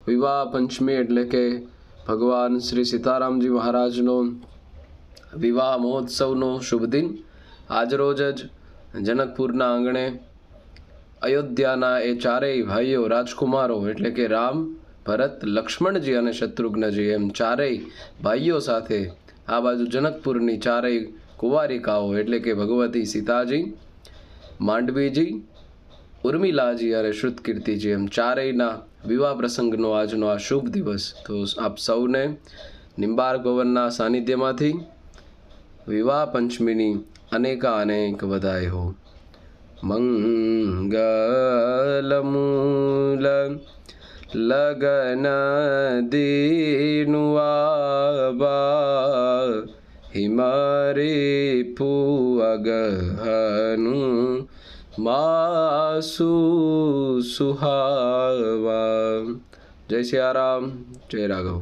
વિવાહ પંચમી એટલે કે ભગવાન શ્રી સીતારામજી મહારાજનો વિવાહ મહોત્સવનો શુભ દિન. આજરોજ જ જનકપુરના આંગણે અયોધ્યાના એ ચારેય ભાઈઓ રાજકુમારો એટલે કે રામ, ભરત, લક્ષ્મણજી અને શત્રુઘ્નજી એમ ચારેય ભાઈઓ સાથે આ બાજુ જનકપુરની ચારેય કુંવારિકાઓ એટલે કે ભગવતી સીતાજી, માંડવીજી, ઉર્મિલાજી અને શ્રુતકીર્તિજી એમ ચારેયના વિવાહ પ્રસંગનો આજનો આ શુભ દિવસ. તો આપ સૌને નિંબાર્ક ભવનના સાનિધ્યમાંથી વિવાહ પંચમીની અનેક વધાય હો. મંગલમૂલ લગન દીનુઆબા હિમારી પુઅગહનું માસુ સુહાવા. જય સિયારામ, જય રાઘવ.